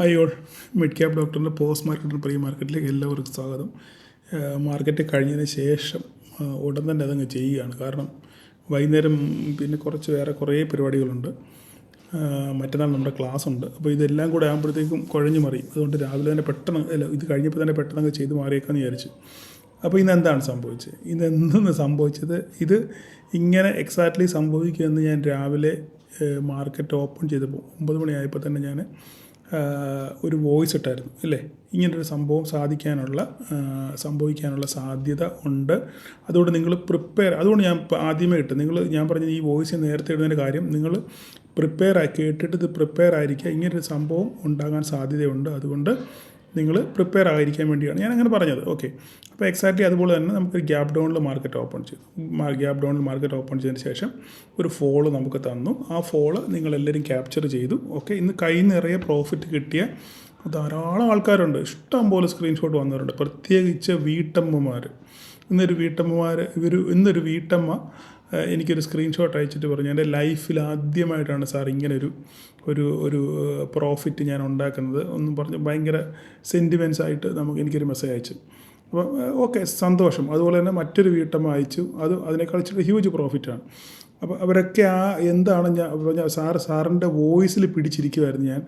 Hi all, mid cap ഡോക്ടറിൻ്റെ post മാർക്കറ്റിൻ്റെ pre മാർക്കറ്റിലേക്ക് എല്ലാവർക്കും സ്വാഗതം. മാർക്കറ്റ് കഴിഞ്ഞതിന് ശേഷം ഉടൻ തന്നെ അതങ്ങ് ചെയ്യുകയാണ്. കാരണം വൈകുന്നേരം പിന്നെ വേറെ കുറേ പരിപാടികളുണ്ട്. മറ്റന്നാൾ നമ്മുടെ ക്ലാസ് ഉണ്ട്. അപ്പോൾ ഇതെല്ലാം കൂടെ ആകുമ്പോഴത്തേക്കും കുഴഞ്ഞു മറിയും. അതുകൊണ്ട് രാവിലെ തന്നെ ഇത് കഴിഞ്ഞപ്പോൾ തന്നെ പെട്ടെന്ന് ചെയ്ത് മാറിയേക്കാമെന്ന് വിചാരിച്ചു. അപ്പോൾ ഇന്നെന്താണ് സംഭവിച്ചത്? ഇതെന്തെന്ന് സംഭവിച്ചത്, ഇത് ഇങ്ങനെ എക്സാക്ട്ലി സംഭവിക്കുമെന്ന് ഞാൻ രാവിലെ മാർക്കറ്റ് ഓപ്പൺ ചെയ്തപ്പോൾ 9 മണിയായപ്പോൾ തന്നെ ഞാൻ ഒരു വോയിസ് ഇട്ടായിരുന്നു, അല്ലേ? ഇങ്ങനൊരു സംഭവം സംഭവിക്കാനുള്ള സാധ്യത ഉണ്ട്. അതുകൊണ്ട് നിങ്ങൾ അതുകൊണ്ട് ഞാൻ ആദ്യമേ ഞാൻ പറഞ്ഞ ഈ വോയിസ് നേരത്തെ ഇടുന്നതിൻ്റെ കാര്യം, നിങ്ങൾ കേട്ടിട്ട് ഇത് പ്രിപ്പയർ ആയിരിക്കുക. ഇങ്ങനൊരു സംഭവം ഉണ്ടാകാൻ സാധ്യതയുണ്ട്. അതുകൊണ്ട് നിങ്ങൾ പ്രിപ്പയർ ആയിരിക്കാൻ വേണ്ടിയാണ് ഞാൻ അങ്ങനെ പറഞ്ഞത്. ഓക്കെ, അപ്പോൾ എക്സാക്ട്ലി അതുപോലെ തന്നെ നമുക്ക് ഗ്യാപ് ഡൗണിൽ മാർക്കറ്റ് ഓപ്പൺ ചെയ്തു. ഗ്യാപ് ഡൗണിൽ മാർക്കറ്റ് ഓപ്പൺ ചെയ്തതിന് ശേഷം ഒരു ഫോള് നമുക്ക് തന്നു. ആ ഫോള് നിങ്ങളെല്ലാവരും ക്യാപ്ചർ ചെയ്തു. ഓക്കെ, ഇന്ന് കൈ നിറയെ പ്രോഫിറ്റ് കിട്ടിയ ധാരാളം ആൾക്കാരുണ്ട്. ഇഷ്ടം പോലെ സ്ക്രീൻഷോട്ട് വന്നവരുണ്ട്, പ്രത്യേകിച്ച് വീട്ടമ്മമാർ. ഇന്നൊരു വീട്ടമ്മ എനിക്കൊരു സ്ക്രീൻഷോട്ട് അയച്ചിട്ട് പറഞ്ഞു, എൻ്റെ ലൈഫിൽ ആദ്യമായിട്ടാണ് സാർ ഇങ്ങനെ ഒരു പ്രോഫിറ്റ് ഞാൻ ഉണ്ടാക്കുന്നത് ഒന്നും പറഞ്ഞ് ഭയങ്കര സെൻറ്റിമെൻറ്റ്സ് ആയിട്ട് എനിക്കൊരു മെസ്സേജ് അയച്ചു. അപ്പോൾ ഓക്കെ, സന്തോഷം. അതുപോലെ തന്നെ മറ്റൊരു വീട്ടമ്മ അയച്ചു, അതിനേക്കാൾ ഇച്ചിരി ഹ്യൂജ് പ്രോഫിറ്റാണ്. അപ്പോൾ അവരൊക്കെ എന്താണ് സാറിൻ്റെ വോയിസിൽ പിടിച്ചിരിക്കുമായിരുന്നു ഞാൻ.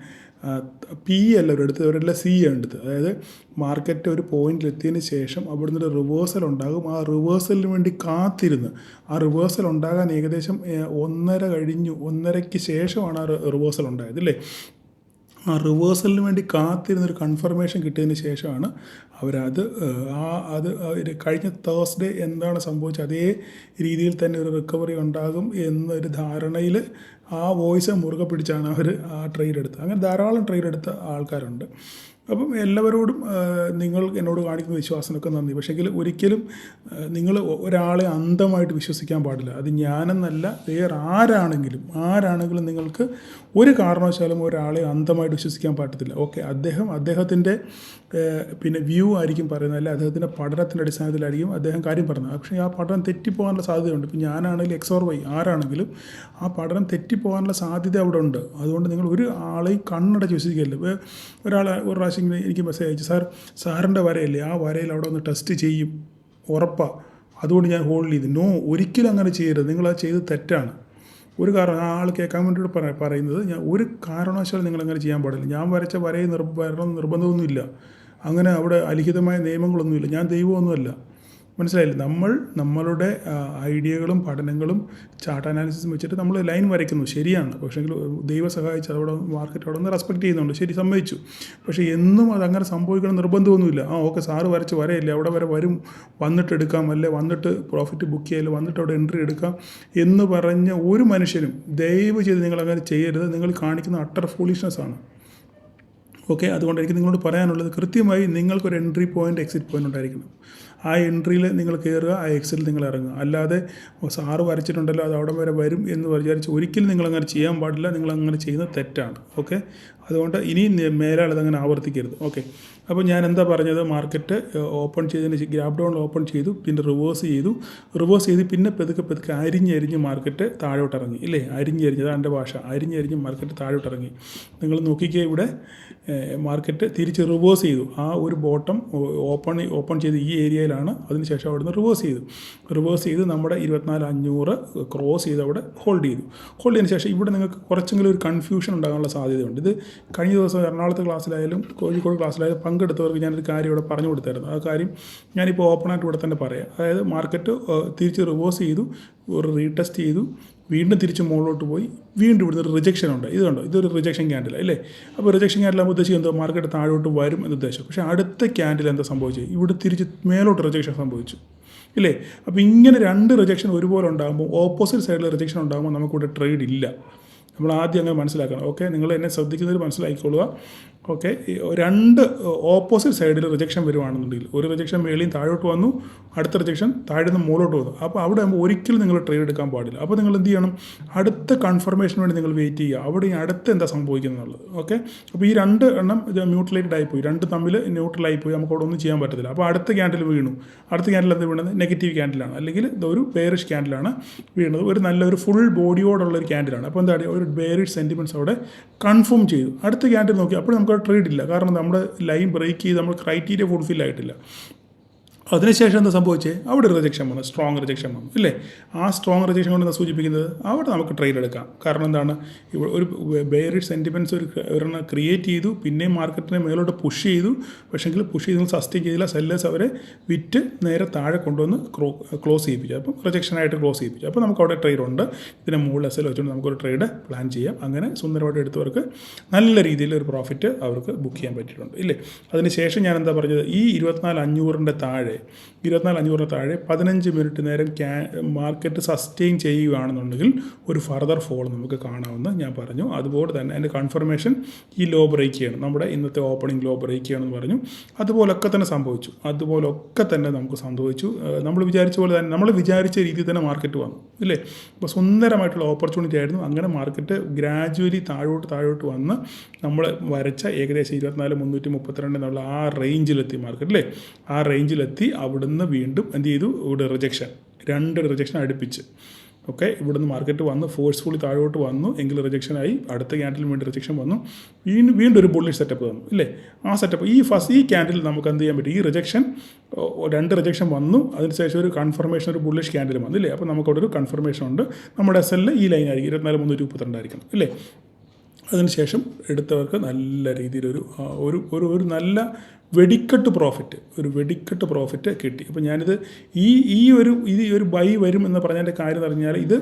പി അല്ല അവരെടുത്തത്, അവരെല്ലാം സി ആണ് എടുത്തത്. അതായത് മാർക്കറ്റ് ഒരു പോയിന്റിലെത്തിയതിന് ശേഷം അവിടുന്ന് ഒരു റിവേഴ്സൽ ഉണ്ടാകും. ആ റിവേഴ്സലിന് വേണ്ടി കാത്തിരുന്ന്, ആ റിവേഴ്സൽ ഉണ്ടാകാൻ ഏകദേശം 1:30 ശേഷമാണ് ആ റിവേഴ്സൽ ഉണ്ടായത്, അല്ലേ? ആ റിവേഴ്സലിന് വേണ്ടി കാത്തിരുന്നൊരു കൺഫർമേഷൻ കിട്ടിയതിന് ശേഷമാണ് അവരത് കഴിഞ്ഞ തേഴ്സ്ഡേ എന്താണ് സംഭവിച്ചത് അതേ രീതിയിൽ തന്നെ ഒരു റിക്കവറി ഉണ്ടാകും എന്നൊരു ധാരണയിൽ ആ വോയിസ് മുറുകെ പിടിച്ചാണ് അവർ ആ ട്രേഡ് എടുത്തത്. അങ്ങനെ ധാരാളം ട്രേഡ് എടുത്ത ആൾക്കാരുണ്ട്. അപ്പം എല്ലാവരോടും നിങ്ങൾ എന്നോട് കാണിക്കുന്ന വിശ്വാസമൊക്കെ നന്ദി. പക്ഷേങ്കിൽ ഒരിക്കലും നിങ്ങൾ ഒരാളെ അന്ധമായിട്ട് വിശ്വസിക്കാൻ പാടില്ല. അത് ഞാനെന്നല്ല, വേറെ ആരാണെങ്കിലും നിങ്ങൾക്ക് ഒരു കാരണവശാലും ഒരാളെ അന്ധമായിട്ട് വിശ്വസിക്കാൻ പറ്റത്തില്ല. ഓക്കെ, അദ്ദേഹത്തിൻ്റെ പിന്നെ വ്യൂ ആയിരിക്കും പറയുന്നത്, അല്ല അദ്ദേഹത്തിൻ്റെ പഠനത്തിൻ്റെ അടിസ്ഥാനത്തിലായിരിക്കും അദ്ദേഹം കാര്യം പറയുന്നത്. പക്ഷേ ആ പഠനം തെറ്റിപ്പോകാനുള്ള സാധ്യതയുണ്ട്. ഇപ്പം ഞാനാണെങ്കിലും എക്സ് ഓർ വൈ ആരാണെങ്കിലും ആ പഠനം തെറ്റിപ്പോകാനുള്ള സാധ്യത അവിടെ ഉണ്ട്. അതുകൊണ്ട് നിങ്ങൾ ഒരു ആളെയും കണ്ണടച്ച് വിശ്വസിക്കില്ല. ഒരു പ്രാവശ്യം എനിക്ക് മെസ്സേജ് അയച്ചു, സാറിൻ്റെ വരയല്ലേ, ആ വരയിൽ അവിടെ ഒന്ന് ടെസ്റ്റ് ചെയ്യും, ഉറപ്പാണ്, അതുകൊണ്ട് ഞാൻ ഹോൾഡ് ചെയ്തു. നോ, ഒരിക്കലും അങ്ങനെ ചെയ്യരുത്. നിങ്ങളത് ചെയ്ത് തെറ്റാണ്. ഒരു കാരണം ആ ആൾ കേൾക്കാൻ വേണ്ടിയിട്ട് പറയുന്നത്, ഒരു കാരണവശാലും നിങ്ങളങ്ങനെ ചെയ്യാൻ പാടില്ല. ഞാൻ വരച്ച വരയിൽ വരണം നിർബന്ധമൊന്നുമില്ല. അങ്ങനെ അവിടെ അലിഖിതമായ നിയമങ്ങളൊന്നുമില്ല. ഞാൻ ദൈവമൊന്നുമല്ല, മനസ്സിലായില്ലേ? നമ്മളുടെ ഐഡിയകളും പഠനങ്ങളും ചാർട്ട് അനാലിസിസും വെച്ചിട്ട് നമ്മൾ ലൈൻ വരയ്ക്കുന്നു, ശരിയാണ്. പക്ഷേങ്കിൽ ദൈവം സഹായിച്ച് അവിടെ മാർക്കറ്റ് അവിടെ നിന്ന് റെസ്പെക്റ്റ് ചെയ്യുന്നുണ്ട്, ശരി, സമ്മതിച്ചു. പക്ഷേ എന്നും അതങ്ങനെ സംഭവിക്കണം നിർബന്ധമൊന്നുമില്ല. ഓക്കെ, സാറ് വരച്ച് വരയില്ലേ, അവിടെ വരെ വരും, വന്നിട്ട് എടുക്കാം, അല്ലെ വന്നിട്ട് പ്രോഫിറ്റ് ബുക്ക് ചെയ്യല്ലേ, വന്നിട്ട് അവിടെ എൻട്രി എടുക്കാം എന്ന് പറഞ്ഞ ഒരു മനുഷ്യനും ദയവ് ചെയ്ത് നിങ്ങളങ്ങനെ ചെയ്യരുത്. നിങ്ങൾ കാണിക്കുന്ന അട്ടർ ഫൂളിഷ്നെസ്സാണ്. ഓക്കെ, അതുകൊണ്ട് എനിക്ക് നിങ്ങളോട് പറയാനുള്ളത്, കൃത്യമായി നിങ്ങൾക്കൊരു എൻട്രി പോയിൻ്റ്, എക്സിറ്റ് പോയിൻ്റ് ഉണ്ടായിരിക്കണം. ആ എൻട്രിയിൽ നിങ്ങൾ കയറുക, ആ എക്സിറ്റിൽ നിങ്ങൾ ഇറങ്ങുക. അല്ലാതെ സാറ് വരച്ചിട്ടുണ്ടല്ലോ അത് അവിടെ വരെ വരും എന്ന് വിചാരിച്ച് ഒരിക്കലും നിങ്ങളങ്ങനെ ചെയ്യാൻ പാടില്ല. നിങ്ങളങ്ങനെ ചെയ്യുന്നത് തെറ്റാണ്. ഓക്കെ, അതുകൊണ്ട് ഇനി മേലാൽ അതങ്ങനെ ആവർത്തിക്കരുത്. ഓക്കെ, അപ്പോൾ ഞാൻ എന്താ പറഞ്ഞത്, മാർക്കറ്റ് ഓപ്പൺ ചെയ്തതിന് ഗ്യാപ് ഡൗണിൽ ഓപ്പൺ ചെയ്തു, പിന്നെ റിവേഴ്സ് ചെയ്ത് പിന്നെ പെതുക്കെ അരിഞ്ഞ് മാർക്കറ്റ് താഴോട്ടിറങ്ങി, ഇല്ലേ? അതാണ് എൻ്റെ ഭാഷ. അരിഞ്ഞ് മാർക്കറ്റ് താഴോട്ടിറങ്ങി. നിങ്ങൾ നോക്കിക്കേ, ഇവിടെ മാർക്കറ്റ് തിരിച്ച് റിവേഴ്സ് ചെയ്തു. ആ ഒരു ബോട്ടം ഓപ്പൺ ചെയ്ത് ഈ ഏരിയയിലാണ്. അതിനുശേഷം അവിടെ നിന്ന് റിവേഴ്സ് ചെയ്ത് നമ്മുടെ 24,500 ക്രോസ് ചെയ്ത് അവിടെ ഹോൾഡ് ചെയ്തതിന് ശേഷം ഇവിടെ നിങ്ങൾക്ക് കുറച്ചെങ്കിലും ഒരു കൺഫ്യൂഷൻ ഉണ്ടാകാനുള്ള സാധ്യതയുണ്ട്. ഇത് കഴിഞ്ഞ ദിവസം എറണാകുളത്ത് ക്ലാസ്സിലായാലും കോഴിക്കോട് ക്ലാസ്സിലായാലും പങ്കെടുത്തവർക്ക് ഞാനൊരു കാര്യം ഇവിടെ പറഞ്ഞു കൊടുത്തായിരുന്നു. ആ കാര്യം ഞാനിപ്പോൾ ഓപ്പണായിട്ട് ഇവിടെ തന്നെ പറയാം. അതായത് മാർക്കറ്റ് തിരിച്ച് റിവേഴ്സ് ചെയ്തു, ഒരു റീടെസ്റ്റ് ചെയ്തു, വീണ്ടും തിരിച്ച് മുകളിലോട്ട് പോയി, വീണ്ടും ഇവിടുന്ന് ഒരു റിജക്ഷൻ ഉണ്ട്. ഇതൊരു റിജക്ഷൻ ക്യാൻഡിൽ, അല്ലേ? അപ്പോൾ റിജക്ഷൻ ക്യാൻഡിലാകുമ്പോൾ ഉദ്ദേശിക്കും എന്തോ മാർക്കറ്റ് താഴോട്ട് വരും എന്ന് ഉദ്ദേശം. പക്ഷേ അടുത്ത ക്യാൻഡിൽ എന്താ സംഭവിച്ചത്, ഇവിടെ തിരിച്ച് മേലോട്ട് റിജക്ഷൻ സംഭവിച്ചു, ഇല്ലേ? അപ്പോൾ ഇങ്ങനെ 2 റിജക്ഷൻ ഒരുപോലെ ഉണ്ടാകുമ്പോൾ, ഓപ്പോസിറ്റ് സൈഡിൽ റിജക്ഷൻ ഉണ്ടാകുമ്പോൾ നമുക്കിവിടെ ട്രേഡ് ഇല്ല. നമ്മൾ ആദ്യം അങ്ങനെ മനസ്സിലാക്കണം. ഓക്കെ, നിങ്ങൾ എന്നെ ശ്രദ്ധിക്കുന്നതിൽ മനസ്സിലാക്കിക്കൊള്ളുക. ഓക്കെ, 2 ഓപ്പോസിറ്റ് സൈഡിൽ റിജക്ഷൻ വരുവാണെന്നുണ്ടെങ്കിൽ, ഒരു റിജക്ഷൻ മേളിയും താഴോട്ട് വന്നു, അടുത്ത റിജക്ഷൻ താഴെ നിന്ന് മുകളിലോട്ട് വന്നു. അപ്പോൾ അവിടെ ആകുമ്പോൾ ഒരിക്കലും നിങ്ങൾ ട്രേഡ് എടുക്കാൻ പാടില്ല. അപ്പോൾ നിങ്ങൾ എന്ത് ചെയ്യണം, അടുത്ത കൺഫർമേഷന് വേണ്ടി നിങ്ങൾ വെയിറ്റ് ചെയ്യുക, അവിടെ അടുത്ത് എന്താ സംഭവിക്കുന്നുള്ളത്. ഓക്കെ, അപ്പോൾ ഈ 2 എണ്ണം ന്യൂട്രലൈറ്റഡ് ആയിപ്പോയി, 2 തമ്മിൽ ന്യൂട്രലായിപ്പോയി, നമുക്ക് അവിടെ ഒന്നും ചെയ്യാൻ പറ്റത്തില്ല. അപ്പോൾ അടുത്ത ക്യാൻഡിൽ വീണു. അടുത്ത ക്യാൻഡിൽ എന്താ വീണത്, നെഗറ്റീവ് ക്യാൻഡിലാണ്, അല്ലെങ്കിൽ ഒരു ബെയറിഷ് ക്യാൻഡിലാണ് വീണത്. ഒരു നല്ലൊരു ഫുൾ ബോഡിയോടുള്ളൊരു ക്യാൻഡിലാണ്. അപ്പോൾ എന്താണ്, ഒരു ബെയറിഷ് സെൻറ്റിമെൻറ്റ്സ് അവിടെ കൺഫേം ചെയ്തു. അടുത്ത ക്യാൻഡിൽ നോക്കി, അപ്പോൾ നമുക്ക് നമുക്ക് ട്രേഡ് ഇല്ല. കാരണം നമ്മുടെ ലൈൻ ബ്രേക്ക് ചെയ്ത് നമ്മൾ ക്രൈറ്റീരിയ ഫുൾഫിൽ ആയിട്ടില്ല. അതിനുശേഷം എന്താ സംഭവിച്ചത്? അവിടെ ഒരു റിജക്ഷൻ വന്നു, സ്ട്രോങ് റിജക്ഷൻ വന്നു ഇല്ലേ? ആ സ്ട്രോങ് റിജക്ഷൻ കൊണ്ട് എന്താ സൂചിപ്പിക്കുന്നത്? അവിടെ നമുക്ക് ട്രേഡ് എടുക്കാം. കാരണം എന്താണ്, ഇവിടെ ഒരു ബെയറിഷ് സെൻറ്റിമെൻറ്റ്സ് ഒരെണ്ണം ക്രിയേറ്റ് ചെയ്തു, പിന്നെയും മാർക്കറ്റിനെ മേലോട്ട് പുഷ് ചെയ്തു. പക്ഷേങ്കിൽ പുഷ് ചെയ്ത് സസ്റ്റെയിൻ ചെയ്തില്ല. സെല്ലേഴ്സ് അവരെ വിറ്റ് നേരെ താഴെ കൊണ്ടുവന്ന് ക്ലോസ് ചെയ്യിപ്പിച്ചു. അപ്പം റിജക്ഷനായിട്ട് ക്ലോസ് ചെയ്യിപ്പിച്ചു. അപ്പോൾ നമുക്ക് അവിടെ ട്രേഡ് ഉണ്ട്. ഇതിനെ മുകളിൽ എസ് എൽ വെച്ചുകൊണ്ട് നമുക്കൊരു ട്രേഡ് പ്ലാൻ ചെയ്യാം. അങ്ങനെ സുന്ദരമായിട്ട് എടുത്തവർക്ക് നല്ല രീതിയിൽ ഒരു പ്രോഫിറ്റ് അവർക്ക് ബുക്ക് ചെയ്യാൻ പറ്റിയിട്ടുണ്ട് ഇല്ലേ? അതിന് ശേഷം ഞാൻ എന്താ പറഞ്ഞത്, ഈ 24,500 താഴെ 24,500 താഴെ 15 മിനിറ്റ് നേരം മാർക്കറ്റ് സസ്റ്റെയിൻ ചെയ്യുകയാണെന്നുണ്ടെങ്കിൽ ഒരു ഫർദർ ഫോൾ നമുക്ക് കാണാമെന്ന് ഞാൻ പറഞ്ഞു. അതുപോലെ തന്നെ അതിൻ്റെ കൺഫർമേഷൻ ഈ ലോ ബ്രേക്ക് ചെയ്യണം, നമ്മുടെ ഇന്നത്തെ ഓപ്പണിംഗ് ലോ ബ്രേക്ക് ചെയ്യണമെന്ന് പറഞ്ഞു. അതുപോലൊക്കെ തന്നെ സംഭവിച്ചു. അതുപോലൊക്കെ തന്നെ നമുക്ക് സംഭവിച്ചു. നമ്മൾ വിചാരിച്ച പോലെ തന്നെ, നമ്മൾ വിചാരിച്ച രീതിയിൽ തന്നെ മാർക്കറ്റ് വന്നു ഇല്ലേ? അപ്പോൾ സുന്ദരമായിട്ടുള്ള ഓപ്പർച്യൂണിറ്റി ആയിരുന്നു. അങ്ങനെ മാർക്കറ്റ് ഗ്രാജുവലി താഴോട്ട് വന്ന് നമ്മൾ വരച്ച ഏകദേശം 24,332 എന്നുള്ള ആ റേഞ്ചിലെത്തി മാർക്കറ്റ് അല്ലേ? ആ റേഞ്ചിലെത്തി അവിടുന്ന് വീണ്ടും എന്ത് ചെയ്തു? ഇവിടെ റിജക്ഷൻ, 2 റിജക്ഷൻ അടുപ്പിച്ച്. ഓക്കെ, ഇവിടുന്ന് മാർക്കറ്റ് വന്ന് ഫോഴ്സ്ഫുള്ളി താഴോട്ട് വന്നു എങ്കിൽ റിജക്ഷനായി. അടുത്ത ക്യാൻഡിൽ വീണ്ടും റിജക്ഷൻ വന്നു, വീണ്ടും ഒരു ബുള്ളിഷ് സെറ്റപ്പ് വന്നു ഇല്ലേ? ആ സെറ്റപ്പ് ഈ ക്യാൻഡിൽ നമുക്ക് എന്ത് ചെയ്യാൻ പറ്റും? ഈ റിജക്ഷൻ 2 റിജക്ഷൻ വന്നു, അതിനുശേഷം ഒരു കൺഫർമേഷൻ, ഒരു ബുള്ളിഷ് ക്യാൻഡിൽ വന്നു ഇല്ലേ? അപ്പോൾ നമുക്കവിടെ ഒരു കൺഫർമേഷൻ ഉണ്ട്. നമ്മുടെ എസ് എല്ലിൽ ഈ ലൈൻ ആയിരിക്കും 24,332 ആയിരിക്കണം ഇല്ലേ? അതിനുശേഷം എടുത്തവർക്ക് നല്ല രീതിയിലൊരു ഒരു നല്ല വെടിക്കെട്ട് പ്രോഫിറ്റ് കിട്ടി. അപ്പോൾ ഞാനിത് ഈ ഒരു ബൈ വരും എന്ന് പറഞ്ഞതിൻ്റെ കാര്യം എന്ന് പറഞ്ഞാൽ, ഇത്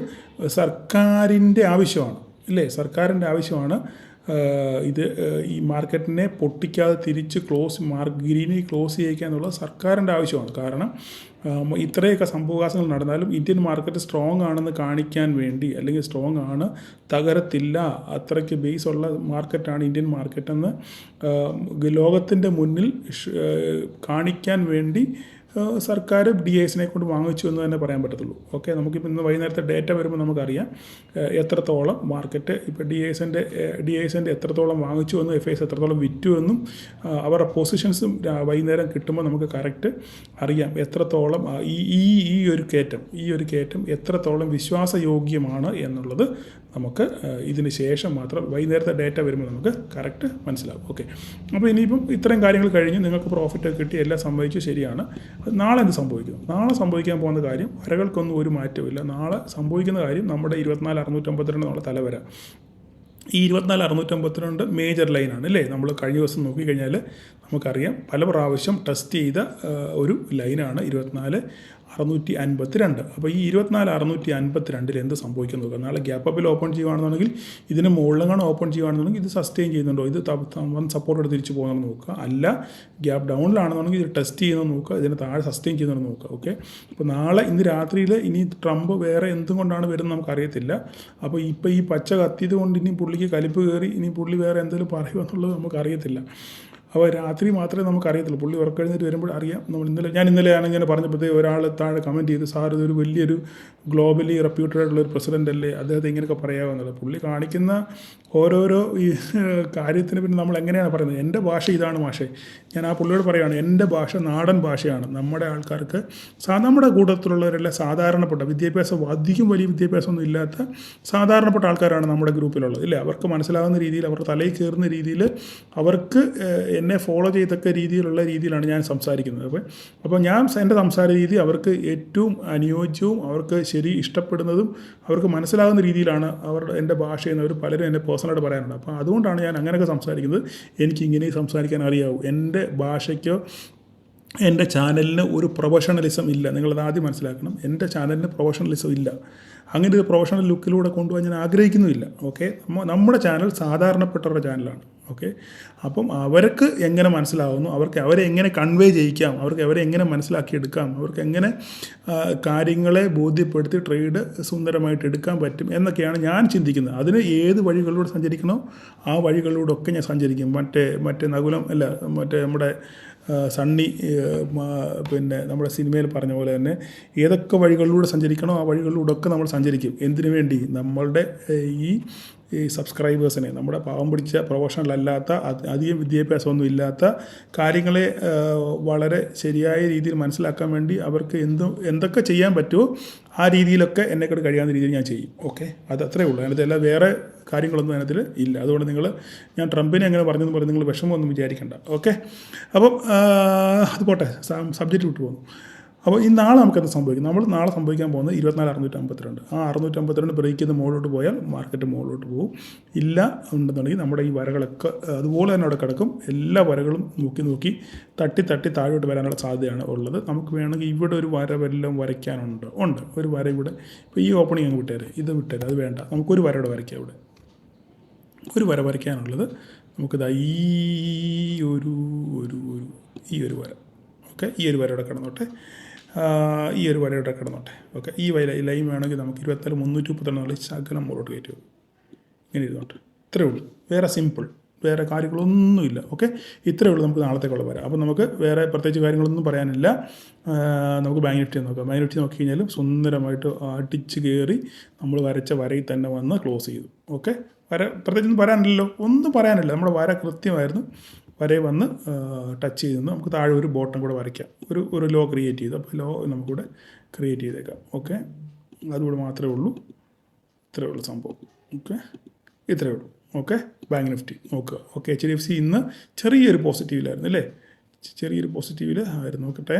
സർക്കാരിൻ്റെ ആവശ്യമാണ് ഇല്ലേ? സർക്കാരിൻ്റെ ആവശ്യമാണ് ഇത് ഈ മാർക്കറ്റിനെ പൊട്ടിക്കാതെ തിരിച്ച് ഗ്രീനിൽ ക്ലോസ് ചെയ്യിക്കുക എന്നുള്ളത് സർക്കാരിൻ്റെ ആവശ്യമാണ്. കാരണം ഇത്രയൊക്കെ സംഭവവികാസങ്ങൾ നടന്നാലും ഇന്ത്യൻ മാർക്കറ്റ് സ്ട്രോങ് ആണെന്ന് കാണിക്കാൻ വേണ്ടി, അല്ലെങ്കിൽ സ്ട്രോങ് ആണ്, തകരത്തില്ല, അത്രയ്ക്ക് ബേസ് ഉള്ള മാർക്കറ്റാണ് ഇന്ത്യൻ മാർക്കറ്റെന്ന് ലോകത്തിൻ്റെ മുന്നിൽ കാണിക്കാൻ വേണ്ടി സർക്കാർ DISനെ കൊണ്ട് വാങ്ങിച്ചു എന്ന് തന്നെ പറയാൻ പറ്റത്തുള്ളൂ. ഓക്കെ, നമുക്കിപ്പോൾ ഇന്ന് വൈകുന്നേരത്തെ ഡേറ്റ വരുമ്പോൾ നമുക്കറിയാം എത്രത്തോളം മാർക്കറ്റ് ഇപ്പോൾ DISൻ്റെ എത്രത്തോളം വാങ്ങിച്ചു എന്നും FIs എത്രത്തോളം വിറ്റു എന്നും അവരുടെ പൊസിഷൻസും വൈകുന്നേരം കിട്ടുമ്പോൾ നമുക്ക് കറക്റ്റ് അറിയാം എത്രത്തോളം ഈ ഒരു കയറ്റം എത്രത്തോളം വിശ്വാസയോഗ്യമാണ് എന്നുള്ളത് നമുക്ക് ഇതിന് ശേഷം മാത്രം വൈകുന്നേരത്തെ ഡേറ്റ വരുമ്പോൾ നമുക്ക് കറക്റ്റ് മനസ്സിലാവും. ഓക്കെ, അപ്പോൾ ഇനിയിപ്പം ഇത്രയും കാര്യങ്ങൾ കഴിഞ്ഞ് നിങ്ങൾക്ക് പ്രോഫിറ്റ് കിട്ടി, എല്ലാം സംഭവിച്ചു, ശരിയാണ്. നാളെ എന്ത് സംഭവിക്കും? നാളെ സംഭവിക്കാൻ പോകുന്ന കാര്യം വരകൾക്കൊന്നും ഒരു മാറ്റമില്ല. നാളെ സംഭവിക്കുന്ന കാര്യം നമ്മുടെ 24,652 എന്നുള്ള തലവര, ഈ 24,652 മേജർ ലൈനാണ് അല്ലേ? നമ്മൾ കഴിഞ്ഞ ദിവസം നോക്കിക്കഴിഞ്ഞാൽ നമുക്കറിയാം പല പ്രാവശ്യം ടെസ്റ്റ് ചെയ്ത ഒരു ലൈനാണ് 24,652. അപ്പോൾ ഈ 24,652 എന്ത് സംഭവിക്കും നോക്കുക. നാളെ ഗ്യാപ്പ് അപ്പിൽ ഓപ്പൺ ചെയ്യുകയാണെന്നുണ്ടെങ്കിൽ, ഇതിന് മുകളിലാണ് ഓപ്പൺ ചെയ്യുകയാണെന്നുണ്ടെങ്കിൽ ഇത് സസ്റ്റെയിൻ ചെയ്യുന്നുണ്ടോ, ഇത് സപ്പോർട്ടോട് തിരിച്ച് പോകുന്നത് നോക്കുക. അല്ല ഗ്യാപ്പ് ഡൗണിലാണെന്നുണ്ടെങ്കിൽ ഇത് ടെസ്റ്റ് ചെയ്യുന്നത് നോക്കുക, ഇതിന് താഴെ സസ്റ്റെയിൻ ചെയ്യുന്നത് നോക്കുക. ഓക്കെ, അപ്പോൾ നാളെ ഇന്ന് രാത്രിയിൽ ഇനി ട്രംപ് വേറെ എന്തുകൊണ്ടാണ് വരുന്നത് നമുക്കറിയത്തില്ല. അപ്പോൾ ഇപ്പോൾ ഈ പച്ച കത്തിയത് കൊണ്ട് ഇനി പുള്ളിക്ക് കലിപ്പ് കയറി ഇനി പുള്ളി വേറെ എന്തെങ്കിലും പറയുമെന്നുള്ളത് നമുക്കറിയത്തില്ല. അപ്പോൾ രാത്രി മാത്രമേ നമുക്കറിയത്തുള്ളൂ. പുള്ളി ഉറക്കഴിഞ്ഞിട്ട് വരുമ്പോൾ അറിയാം. ഞാൻ ഇന്നലെ ആണെങ്കിൽ പറഞ്ഞപ്പോഴത്തേക്ക് ഒരാൾ താഴെ കമൻറ്റ് ചെയ്തു, സാർ ഇതൊരു വലിയൊരു ഗ്ലോബലി റെപ്യൂട്ടഡ് ആയിട്ടുള്ള ഒരു പ്രസിഡൻ്റ് അല്ലേ, അദ്ദേഹത്തെ ഇങ്ങനെയൊക്കെ പറയാമെന്നുള്ളത്. പുള്ളി കാണിക്കുന്ന ഓരോരോ ഈ കാര്യത്തിന് പിന്നെ നമ്മൾ എങ്ങനെയാണ് പറയുന്നത്? എൻ്റെ ഭാഷ ഇതാണ് മാഷേ. ഞാൻ ആ പുള്ളിയോട് പറയുകയാണ്, എൻ്റെ ഭാഷ നാടൻ ഭാഷയാണ്. നമ്മുടെ ആൾക്കാർക്ക് നമ്മുടെ കൂട്ടത്തിലുള്ളവരെല്ലാം സാധാരണപ്പെട്ട വിദ്യാഭ്യാസം, അധികം വലിയ വിദ്യാഭ്യാസമൊന്നും ഇല്ലാത്ത സാധാരണപ്പെട്ട ആൾക്കാരാണ് നമ്മുടെ ഗ്രൂപ്പിലുള്ളത് ഇല്ലേ? അവർക്ക് മനസ്സിലാകുന്ന രീതിയിൽ, അവരുടെ തലയിൽ കയറുന്ന രീതിയിൽ, അവർക്ക് എന്നെ ഫോളോ ചെയ്തൊക്കെ രീതിയിലാണ് ഞാൻ സംസാരിക്കുന്നത്. അപ്പോൾ എൻ്റെ സംസാര രീതി അവർക്ക് ഏറ്റവും അനുയോജ്യവും അവർക്ക് ഇഷ്ടപ്പെടുന്നതും അവർക്ക് മനസ്സിലാകുന്ന രീതിയിലാണ് എൻ്റെ ഭാഷയെന്ന് അവർ പലരും എന്നെ പേഴ്സണലായിട്ട് പറയാറുണ്ട്. അപ്പോൾ അതുകൊണ്ടാണ് ഞാൻ അങ്ങനെയൊക്കെ സംസാരിക്കുന്നത്. എനിക്കിങ്ങനെ സംസാരിക്കാൻ അറിയാവൂ. എൻ്റെ ഭാഷയ്ക്കോ എൻ്റെ ചാനലിന് ഒരു പ്രൊഫഷണലിസം ഇല്ല. നിങ്ങളത് ആദ്യം മനസ്സിലാക്കണം. എൻ്റെ ചാനലിന് പ്രൊഫഷണലിസം ഇല്ല. അങ്ങനെ ഒരു പ്രൊഫഷണൽ ലുക്കിലൂടെ കൊണ്ടുപോകാൻ ഞാൻ ആഗ്രഹിക്കുന്നുമില്ല. ഓക്കെ, നമ്മുടെ ചാനൽ സാധാരണപ്പെട്ടവരുടെ ചാനലാണ്. ഓക്കെ, അപ്പം അവർക്ക് എങ്ങനെ മനസ്സിലാവുന്നു, അവരെ എങ്ങനെ കൺവേ ചെയ്യിക്കാം, അവരെ എങ്ങനെ മനസ്സിലാക്കിയെടുക്കാം, അവർക്ക് എങ്ങനെ കാര്യങ്ങളെ ബോധ്യപ്പെടുത്തി ട്രേഡ് സുന്ദരമായിട്ട് എടുക്കാൻ പറ്റും എന്നൊക്കെയാണ് ഞാൻ ചിന്തിക്കുന്നത്. അതിന് ഏത് വഴികളിലൂടെ സഞ്ചരിക്കണോ ആ വഴികളിലൂടെ ഒക്കെ ഞാൻ സഞ്ചരിക്കും. മറ്റേ നകുലം അല്ല, നമ്മുടെ സണ്ണി പിന്നെ നമ്മുടെ സിനിമയിൽ പറഞ്ഞ പോലെ തന്നെ ഏതൊക്കെ വഴികളിലൂടെ സഞ്ചരിക്കണോ ആ വഴികളിലൂടെ ഒക്കെ നമ്മൾ സഞ്ചരിക്കും. എന്തിനു വേണ്ടി? നമ്മളുടെ ഈ ഈ സബ്സ്ക്രൈബേഴ്സിനെ, നമ്മുടെ പാവം പിടിച്ച പ്രൊഫഷണൽ അല്ലാത്ത അധികം വിദ്യാഭ്യാസമൊന്നും ഇല്ലാത്ത കാര്യങ്ങളെ വളരെ ശരിയായ രീതിയിൽ മനസ്സിലാക്കാൻ വേണ്ടി അവർക്ക് എന്തൊക്കെ ചെയ്യാൻ പറ്റുമോ ആ രീതിയിലൊക്കെ എന്നെക്കൊണ്ട് കഴിയാവുന്ന രീതിയിൽ ഞാൻ ചെയ്യും. ഓക്കെ, അത് അത്രേ ഉള്ളൂ. അതിനകത്ത് എല്ലാ വേറെ കാര്യങ്ങളൊന്നും അതിനകത്തിൽ ഇല്ല. അതുകൊണ്ട് ഞാൻ ട്രംപിനെ എങ്ങനെ പറഞ്ഞെന്ന് പറഞ്ഞ് നിങ്ങൾ വിഷമമൊന്നും വിചാരിക്കേണ്ട. ഓക്കെ, അപ്പം അത് പോട്ടെ, സബ്ജക്റ്റ് വിട്ടു പോകുന്നു. അപ്പോൾ ഈ നാളെ നമുക്കത് സംഭവിക്കും. നമ്മൾ നാളെ സംഭവിക്കാൻ പോകുന്നത് 24,652. ആ 652 ബ്രേക്ക് ചെയ്ത് മുകളിലോട്ട് പോയാൽ മാർക്കറ്റ് മുകളിലോട്ട് പോകും. ഇല്ല ഉണ്ടെന്നുണ്ടെങ്കിൽ നമ്മുടെ ഈ വരകളൊക്കെ അതുപോലെ തന്നെ അവിടെ കിടക്കും. എല്ലാ വരകളും നോക്കി തട്ടി താഴോട്ട് വരാനുള്ള സാധ്യതയാണ് ഉള്ളത്. നമുക്ക് വേണമെങ്കിൽ ഇവിടെ ഒരു വര വല്ലതും വരയ്ക്കാനുണ്ട്. ഒരു വര ഇവിടെ. ഇപ്പോൾ ഈ ഓപ്പണിങ് അങ്ങ് വിട്ടേര്, ഇത് വിട്ടേര്, അത് വേണ്ട. നമുക്കൊരു വര ഇവിടെ വരയ്ക്കാം. ഇവിടെ ഒരു വര വരയ്ക്കാനുള്ളത് നമുക്കിതാ ഈ ഒരു വര. ഓക്കെ, ഈ ഒരു വര ഇവിടെ കിടന്നോട്ടെ. ഈ ഒരു വരയുടെ കിടന്നോട്ടെ. ഓക്കെ, ഈ ലൈൻ വേണമെങ്കിൽ നമുക്ക് 24,332 ശകലം മുകളിലോട്ട് കയറ്റി വെക്കും. ഇങ്ങനെ ഇരുന്നോട്ടെ. ഇത്രയേ ഉള്ളൂ. വേറെ സിമ്പിൾ, വേറെ കാര്യങ്ങളൊന്നുമില്ല. ഓക്കെ, ഇത്രയേ ഉള്ളൂ നമുക്ക് നാളത്തേക്കുള്ള വരാം. അപ്പോൾ നമുക്ക് വേറെ പ്രത്യേകിച്ച് കാര്യങ്ങളൊന്നും പറയാനില്ല. നമുക്ക് ബാങ്ക് നിഫ്റ്റി നോക്കാം. ബാങ്ക് നിഫ്റ്റി നോക്കി കഴിഞ്ഞാലും സുന്ദരമായിട്ട് അടിച്ച് കയറി നമ്മൾ വരച്ച വരയിൽ തന്നെ വന്ന് ക്ലോസ് ചെയ്തു. ഓക്കെ, പ്രത്യേകിച്ചൊന്നും പറയാനില്ലല്ലോ, ഒന്നും പറയാനില്ല. നമ്മുടെ വര കൃത്യമായിരുന്നു. വരയെ വന്ന് ടച്ച് ചെയ്ത് നമുക്ക് താഴെ ഒരു ബോട്ടം കൂടെ വരയ്ക്കാം. ഒരു ലോ ക്രിയേറ്റ് ചെയ്തു. അപ്പോൾ ലോ നമുക്കിവിടെ ക്രിയേറ്റ് ചെയ്തേക്കാം. ഓക്കെ, അതുകൂടെ മാത്രമേ ഉള്ളൂ. ഇത്രയേ ഉള്ളൂ സംഭവം. ഓക്കെ, ഇത്രയേ ഉള്ളൂ. ഓക്കെ, ബാങ്ക് നിഫ്റ്റി നോക്കുക. ഓക്കെ, HDFC ഇന്ന് ചെറിയൊരു പോസിറ്റീവിലായിരുന്നു അല്ലേ? ചെറിയൊരു പോസിറ്റീവിൽ ആയിരുന്നു. നോക്കട്ടെ,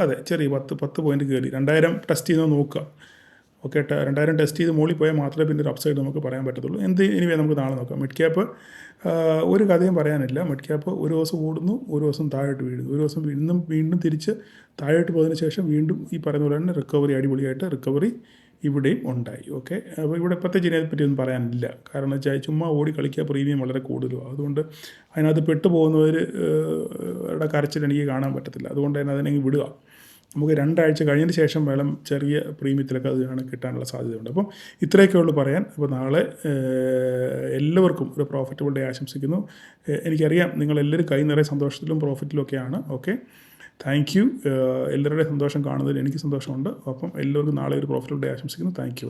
അതെ, ചെറിയ 10 പോയിൻറ്റ് കയറി. 2000 ടെസ്റ്റ് ചെയ്ത് നോക്കുക. ഓക്കെ, 2000 ടെസ്റ്റ് ചെയ്ത് മുകളിൽ പോയാൽ മാത്രമേ പിന്നെ ഒരു അപ്സൈഡ് നമുക്ക് പറയാൻ പറ്റത്തുള്ളൂ. എനിവേ നമുക്ക് നാളെ നോക്കാം. മിഡ് ക്യാപ്പ് ഒരു കഥയും പറയാനില്ല. മിഡ് ക്യാപ്പ് ഒരു ദിവസം ഓടുന്നു, ഒരു ദിവസം താഴോട്ട് വീഴുന്നു, ഒരു ദിവസം വീണ്ടും തിരിച്ച് താഴോട്ട് പോയതിന് ശേഷം വീണ്ടും ഈ പറയുന്ന പോലെ തന്നെ റിക്കവറി, അടിപൊളിയായിട്ട് റിക്കവറി ഇവിടെയും ഉണ്ടായി. ഓക്കെ, അപ്പോൾ ഇവിടെ പ്രത്യേകിച്ച് ഇതിനെപ്പറ്റി ഒന്നും പറയാനില്ല. കാരണം വെച്ചാൽ ചുമ്മാ ഓടി കളിക്കുക, പ്രീമിയം വളരെ കൂടുതലും. അതുകൊണ്ട് അതിനകത്ത് പെട്ടുപോകുന്നവരുടെ കരച്ചിൽ എനിക്ക് കാണാൻ പറ്റത്തില്ല. അതുകൊണ്ട് തന്നെ അതിനെ വിടുക. നമുക്ക് 2 ആഴ്ച കഴിഞ്ഞതിന് ശേഷം വേണം ചെറിയ പ്രീമിയത്തിലൊക്കെ അത് കിട്ടാനുള്ള സാധ്യതയുണ്ട്. അപ്പം ഇത്രയൊക്കെ ഉള്ളൂ പറയാൻ. അപ്പോൾ നാളെ എല്ലാവർക്കും ഒരു പ്രോഫിറ്റബിൾ ഡേ ആശംസിക്കുന്നു. എനിക്കറിയാം നിങ്ങളെല്ലാവരും കൈ നിറയെ സന്തോഷത്തിലും പ്രോഫിറ്റിലും ഒക്കെയാണ്. Okay, thank you. എല്ലാവരുടെയും സന്തോഷം കാണുന്നതിൽ എനിക്ക് സന്തോഷമുണ്ട്. അപ്പം എല്ലാവർക്കും നാളെ ഒരു പ്രോഫിറ്റബിൾ ഡേ ആശംസിക്കുന്നു. Thank you.